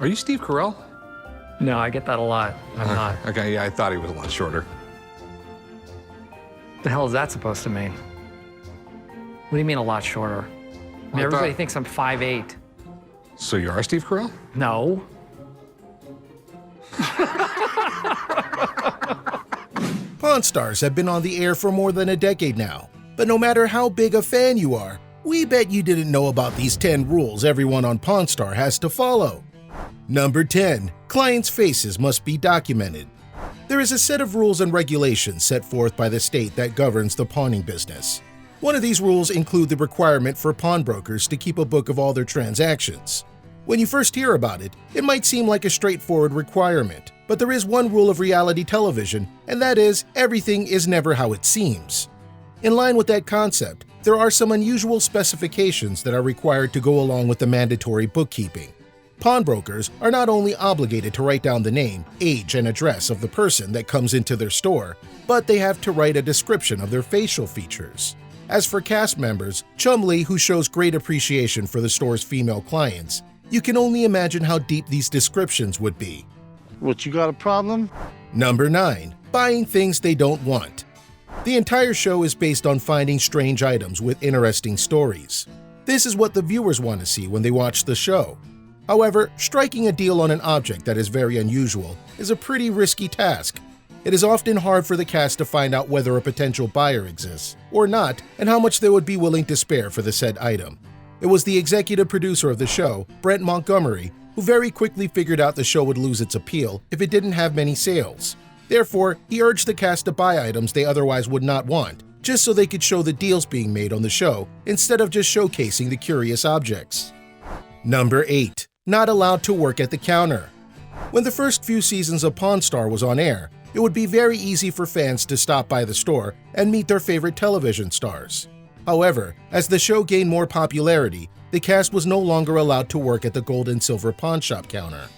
Are you Steve Carell? No, I get that a lot. I'm not. Okay, yeah, I thought he was a lot shorter. The hell is that supposed to mean? What do you mean a lot shorter? I mean, everybody thinks I'm 5'8". So you are Steve Carell? No. Pawn Stars have been on the air for more than a decade now, but no matter how big a fan you are, we bet you didn't know about these 10 rules everyone on Pawn Star has to follow. Number 10. Clients' faces must be documented. There is a set of rules and regulations set forth by the state that governs the pawning business. One of these rules include the requirement for pawnbrokers to keep a book of all their transactions. When you first hear about it, it might seem like a straightforward requirement, but there is one rule of reality television, and that is, everything is never how it seems. In line with that concept, there are some unusual specifications that are required to go along with the mandatory bookkeeping. Pawnbrokers are not only obligated to write down the name, age, and address of the person that comes into their store, but they have to write a description of their facial features. As for cast members, Chumley, who shows great appreciation for the store's female clients, you can only imagine how deep these descriptions would be. What, you got a problem? Number 9. Buying things they don't want. The entire show is based on finding strange items with interesting stories. This is what the viewers want to see when they watch the show. However, striking a deal on an object that is very unusual is a pretty risky task. It is often hard for the cast to find out whether a potential buyer exists or not, and how much they would be willing to spare for the said item. It was the executive producer of the show, Brent Montgomery, who very quickly figured out the show would lose its appeal if it didn't have many sales. Therefore, he urged the cast to buy items they otherwise would not want, just so they could show the deals being made on the show instead of just showcasing the curious objects. Number 8. Not allowed to work at the counter. When the first few seasons of Pawn Star was on air, it would be very easy for fans to stop by the store and meet their favorite television stars. However, as the show gained more popularity, the cast was no longer allowed to work at the gold and silver pawn shop counter.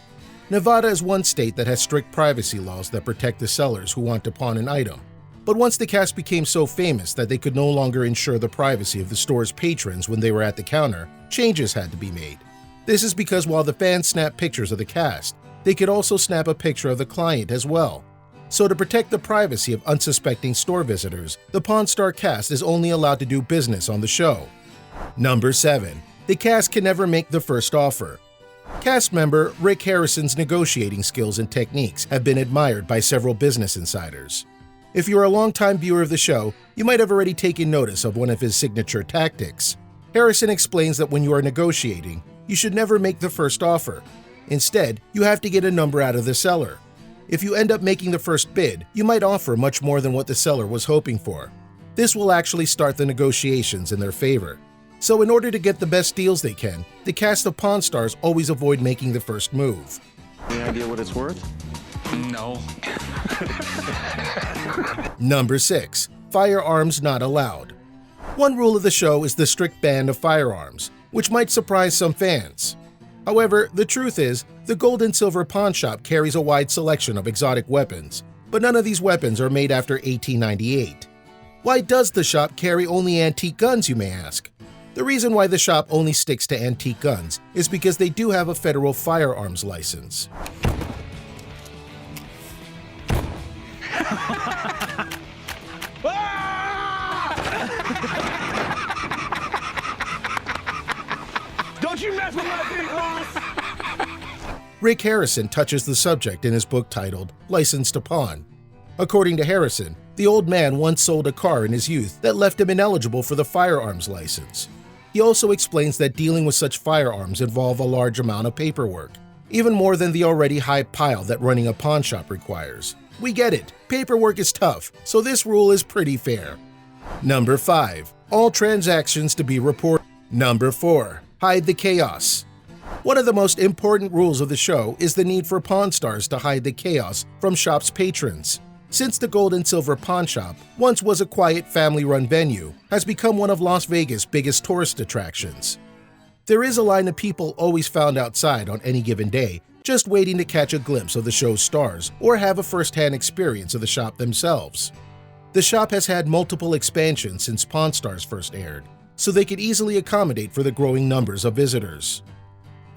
Nevada is one state that has strict privacy laws that protect the sellers who want to pawn an item. But once the cast became so famous that they could no longer ensure the privacy of the store's patrons when they were at the counter, changes had to be made. This is because while the fans snapped pictures of the cast, they could also snap a picture of the client as well. So to protect the privacy of unsuspecting store visitors, the Pawn Star cast is only allowed to do business on the show. Number 7. The cast can never make the first offer. Cast member Rick Harrison's negotiating skills and techniques have been admired by several business insiders. If you're a longtime viewer of the show, you might have already taken notice of one of his signature tactics. Harrison explains that when you are negotiating, you should never make the first offer. Instead, you have to get a number out of the seller. If you end up making the first bid, you might offer much more than what the seller was hoping for. This will actually start the negotiations in their favor. So in order to get the best deals they can, the cast of Pawn Stars always avoid making the first move. Any idea what it's worth? No. Number 6. Firearms Not Allowed. One rule of the show is the strict ban of firearms, which might surprise some fans. However, the truth is, the gold and silver pawn shop carries a wide selection of exotic weapons, but none of these weapons are made after 1898. Why does the shop carry only antique guns, you may ask? The reason why the shop only sticks to antique guns is because they do have a federal firearms license. Don't you mess with my big boss! Rick Harrison touches the subject in his book titled License to Pawn. According to Harrison, the old man once sold a car in his youth that left him ineligible for the firearms license. He also explains that dealing with such firearms involve a large amount of paperwork, even more than the already high pile that running a pawn shop requires. We get it, paperwork is tough, so this rule is pretty fair. Number 5. All transactions to be reported. Number 4. Hide the chaos. One of the most important rules of the show is the need for Pawn Stars to hide the chaos from shop's patrons. Since the Gold and Silver Pawn Shop once was a quiet family-run venue, has become one of Las Vegas' biggest tourist attractions. There is a line of people always found outside on any given day, just waiting to catch a glimpse of the show's stars or have a first-hand experience of the shop themselves. The shop has had multiple expansions since Pawn Stars first aired, so they could easily accommodate for the growing numbers of visitors.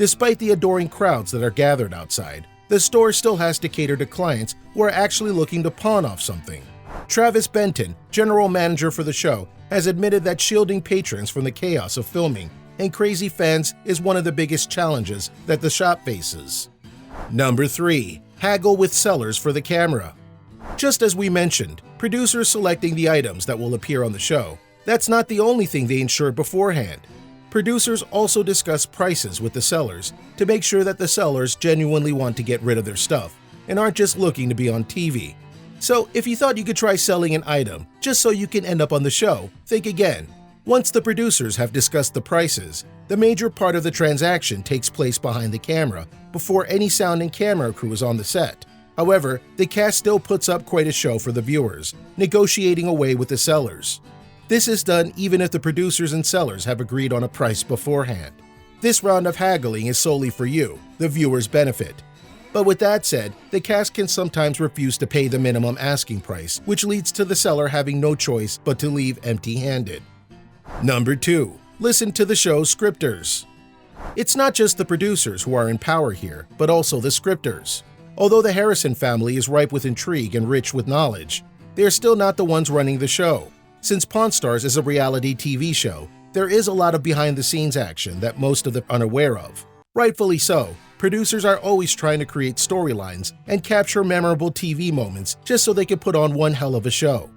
Despite the adoring crowds that are gathered outside, the store still has to cater to clients who are actually looking to pawn off something. Travis Benton, general manager for the show, has admitted that shielding patrons from the chaos of filming and crazy fans is one of the biggest challenges that the shop faces. Number 3. Haggle with sellers for the camera. Just as we mentioned, producers selecting the items that will appear on the show, that's not the only thing they ensure beforehand. Producers also discuss prices with the sellers to make sure that the sellers genuinely want to get rid of their stuff and aren't just looking to be on TV. So if you thought you could try selling an item just so you can end up on the show, think again. Once the producers have discussed the prices, the major part of the transaction takes place behind the camera before any sound and camera crew is on the set. However, the cast still puts up quite a show for the viewers, negotiating away with the sellers. This is done even if the producers and sellers have agreed on a price beforehand. This round of haggling is solely for you, the viewer's benefit. But with that said, the cast can sometimes refuse to pay the minimum asking price, which leads to the seller having no choice but to leave empty-handed. Number 2. Listen to the show's scripters. It's not just the producers who are in power here, but also the scripters. Although the Harrison family is ripe with intrigue and rich with knowledge, they are still not the ones running the show. Since Pawn Stars is a reality TV show, there is a lot of behind-the-scenes action that most of them are unaware of. Rightfully so, producers are always trying to create storylines and capture memorable TV moments just so they can put on one hell of a show.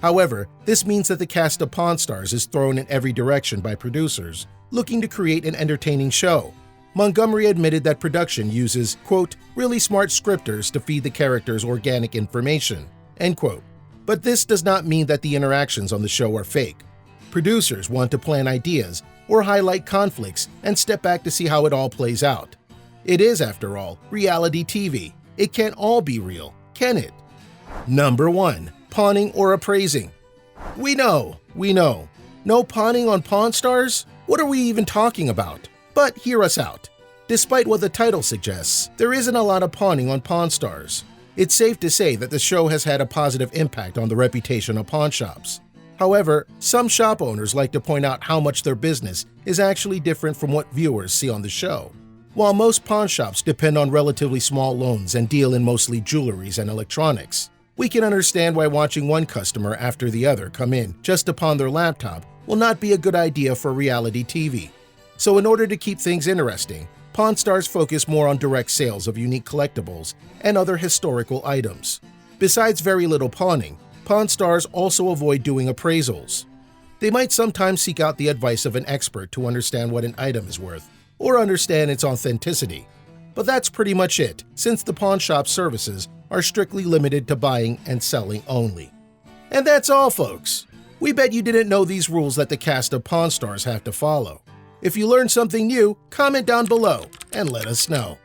However, this means that the cast of Pawn Stars is thrown in every direction by producers looking to create an entertaining show. Montgomery admitted that production uses, quote, really smart scripters to feed the characters organic information, end quote. But this does not mean that the interactions on the show are fake. Producers want to plan ideas or highlight conflicts and step back to see how it all plays out. It is, after all, reality TV. It can't all be real, can it? Number 1. Pawning or appraising. We know. No pawning on Pawn Stars? What are we even talking about? But hear us out. Despite what the title suggests, there isn't a lot of pawning on Pawn Stars. It's safe to say that the show has had a positive impact on the reputation of pawn shops. However, some shop owners like to point out how much their business is actually different from what viewers see on the show. While most pawn shops depend on relatively small loans and deal in mostly jewelries and electronics, we can understand why watching one customer after the other come in just upon their laptop will not be a good idea for reality TV. So in order to keep things interesting, Pawn Stars focus more on direct sales of unique collectibles and other historical items. Besides very little pawning, Pawn Stars also avoid doing appraisals. They might sometimes seek out the advice of an expert to understand what an item is worth, or understand its authenticity. But that's pretty much it, since the pawn shop services are strictly limited to buying and selling only. And that's all, folks. We bet you didn't know these rules that the cast of Pawn Stars have to follow. If you learned something new, comment down below and let us know.